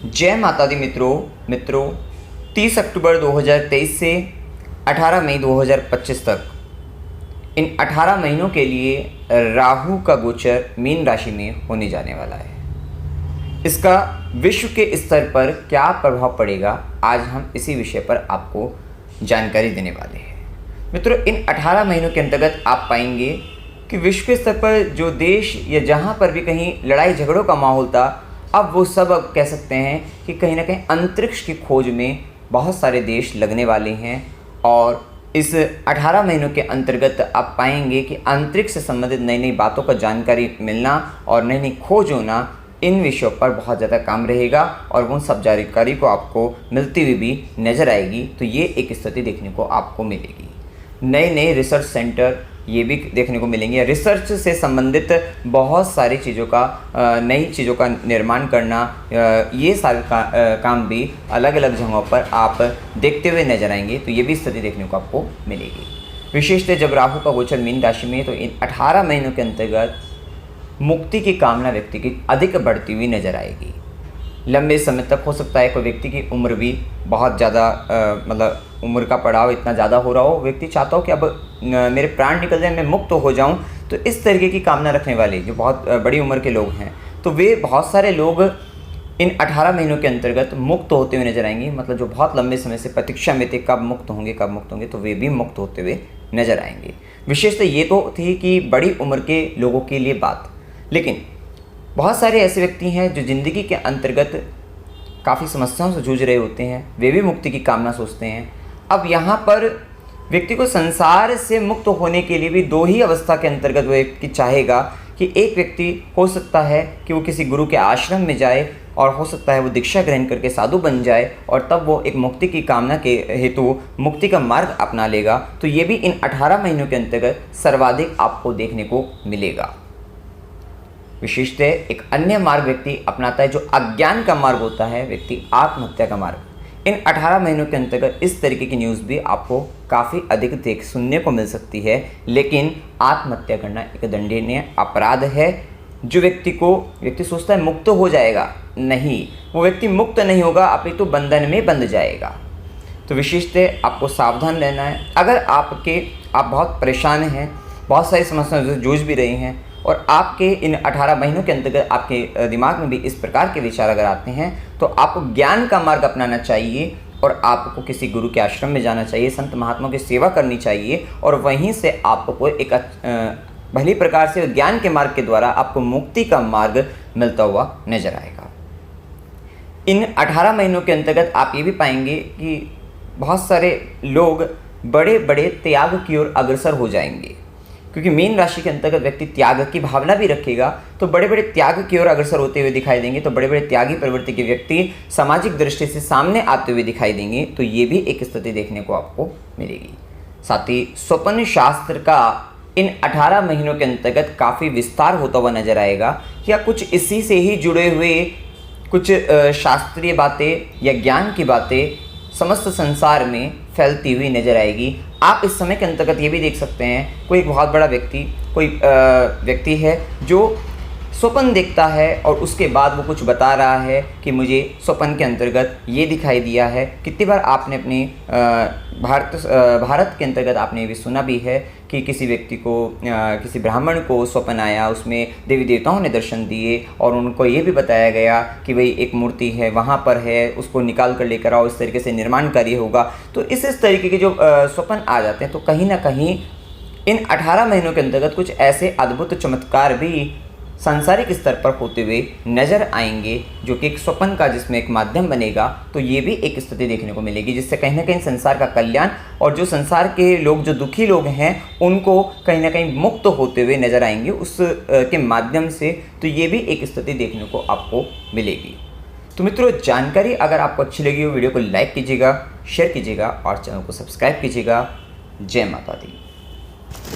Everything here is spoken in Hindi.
जय माता दी मित्रों 30 अक्टूबर 2023 से 18 मई 2025 तक इन 18 महीनों के लिए राहु का गोचर मीन राशि में होने जाने वाला है। इसका विश्व के स्तर पर क्या प्रभाव पड़ेगा, आज हम इसी विषय पर आपको जानकारी देने वाले हैं। मित्रों, इन 18 महीनों के अंतर्गत आप पाएंगे कि विश्व के स्तर पर जो देश या जहाँ पर भी कहीं लड़ाई झगड़ों का माहौल था, अब वो सब अब कह सकते हैं कि कहीं ना कहीं अंतरिक्ष की खोज में बहुत सारे देश लगने वाले हैं। और इस 18 महीनों के अंतर्गत आप पाएंगे कि अंतरिक्ष से संबंधित नई नई बातों का जानकारी मिलना और नई नई खोज होना, इन विषयों पर बहुत ज़्यादा काम रहेगा और उन सब जानकारी को आपको मिलती हुई भी नज़र आएगी। तो ये एक स्थिति देखने को आपको मिलेगी। नए नए रिसर्च सेंटर ये भी देखने को मिलेंगे। रिसर्च से संबंधित बहुत सारी चीज़ों का नई चीज़ों का निर्माण करना, ये सारे काम भी अलग अलग जगहों पर आप देखते हुए नजर आएंगे। तो ये भी स्थिति देखने को आपको मिलेगी। विशेषतः जब राहु का गोचर मीन राशि में, तो इन 18 महीनों के अंतर्गत मुक्ति की कामना व्यक्ति की अधिक बढ़ती हुई नजर आएगी। लंबे समय तक हो सकता है कोई व्यक्ति की उम्र भी बहुत ज़्यादा मतलब उम्र का पड़ाव इतना ज़्यादा हो रहा हो, व्यक्ति चाहता हो कि अब मेरे प्राण निकल जाए, मैं मुक्त हो जाऊं। तो इस तरीके की कामना रखने वाले जो बहुत बड़ी उम्र के लोग हैं, तो वे बहुत सारे लोग इन 18 महीनों के अंतर्गत मुक्त होते हुए नजर आएंगे। मतलब जो बहुत लंबे समय से प्रतीक्षा में थे कब मुक्त होंगे, तो वे भी मुक्त होते हुए नजर आएंगे। विशेषतः ये तो थी कि बड़ी उम्र के लोगों के लिए बात, लेकिन बहुत सारे ऐसे व्यक्ति हैं जो ज़िंदगी के अंतर्गत काफ़ी समस्याओं से जूझ रहे होते हैं, वे भी मुक्ति की कामना सोचते हैं। अब यहाँ पर व्यक्ति को संसार से मुक्त होने के लिए भी दो ही अवस्था के अंतर्गत वो व्यक्ति चाहेगा कि एक व्यक्ति हो सकता है कि वो किसी गुरु के आश्रम में जाए, और हो सकता है वो दीक्षा ग्रहण करके साधु बन जाए, और तब वो एक मुक्ति की कामना के हेतु मुक्ति का मार्ग अपना लेगा। तो ये भी इन 18 महीनों के अंतर्गत सर्वाधिक आपको देखने को मिलेगा। विशेषतः एक अन्य मार्ग व्यक्ति अपनाता है जो अज्ञान का मार्ग होता है, व्यक्ति आत्महत्या का मार्ग। इन 18 महीनों के अंतर्गत इस तरीके की न्यूज़ भी आपको काफ़ी अधिक सुनने को मिल सकती है। लेकिन आत्महत्या करना एक दंडनीय अपराध है। जो व्यक्ति सोचता है मुक्त हो जाएगा, नहीं, वो व्यक्ति मुक्त नहीं होगा, अपितु बंधन में बंध जाएगा। तो विशेषतः आपको सावधान रहना है। अगर आप बहुत परेशान हैं, बहुत सारी समस्याओं से जूझ भी रहे हैं, और आपके इन 18 महीनों के अंतर्गत आपके दिमाग में भी इस प्रकार के विचार अगर आते हैं, तो आपको ज्ञान का मार्ग अपनाना चाहिए और आपको किसी गुरु के आश्रम में जाना चाहिए, संत महात्माओं की सेवा करनी चाहिए, और वहीं से आपको एक भली प्रकार से ज्ञान के मार्ग के द्वारा आपको मुक्ति का मार्ग मिलता हुआ नजर आएगा। इन 18 महीनों के अंतर्गत आप ये भी पाएंगे कि बहुत सारे लोग बड़े बड़े त्याग की ओर अग्रसर हो जाएंगे, क्योंकि मीन राशि के अंतर्गत व्यक्ति त्याग की भावना भी रखेगा, तो बड़े बड़े त्याग की ओर अग्रसर होते हुए दिखाई देंगे। तो बड़े बड़े त्यागी प्रवृत्ति के व्यक्ति सामाजिक दृष्टि से सामने आते हुए दिखाई देंगे। तो ये भी एक स्थिति देखने को आपको मिलेगी। साथ ही स्वप्न शास्त्र का इन 18 महीनों के अंतर्गत काफ़ी विस्तार होता हुआ नजर आएगा, या कुछ इसी से ही जुड़े हुए कुछ शास्त्रीय बातें या ज्ञान की बातें समस्त संसार में फैलती हुई नजर आएगी। आप इस समय के अंतर्गत ये भी देख सकते हैं, कोई बहुत बड़ा व्यक्ति है जो स्वप्न देखता है और उसके बाद वो कुछ बता रहा है कि मुझे स्वप्न के अंतर्गत ये दिखाई दिया है। कितनी बार आपने अपनी भारत के अंतर्गत आपने ये भी सुना भी है कि किसी व्यक्ति को किसी ब्राह्मण को स्वप्न आया, उसमें देवी देवताओं ने दर्शन दिए और उनको ये भी बताया गया कि भाई एक मूर्ति है वहाँ पर है, उसको निकाल कर लेकर आओ, इस तरीके से निर्माण कार्य होगा। तो इस तरीके के जो स्वप्न आ जाते हैं, तो कहीं ना कहीं इन 18 महीनों के अंतर्गत कुछ ऐसे अद्भुत चमत्कार भी सांसारिक स्तर पर होते हुए नजर आएंगे, जो कि एक स्वप्न का जिसमें एक माध्यम बनेगा। तो ये भी एक स्थिति देखने को मिलेगी, जिससे कहीं ना कहीं संसार का कल्याण और जो संसार के लोग, जो दुखी लोग हैं, उनको कहीं ना कहीं मुक्त होते हुए नजर आएंगे उस के माध्यम से। तो ये भी एक स्थिति देखने को आपको मिलेगी। तो मित्रों, जानकारी अगर आपको अच्छी लगी हो, वीडियो को लाइक कीजिएगा, शेयर कीजिएगा और चैनल को सब्सक्राइब कीजिएगा। जय माता दी।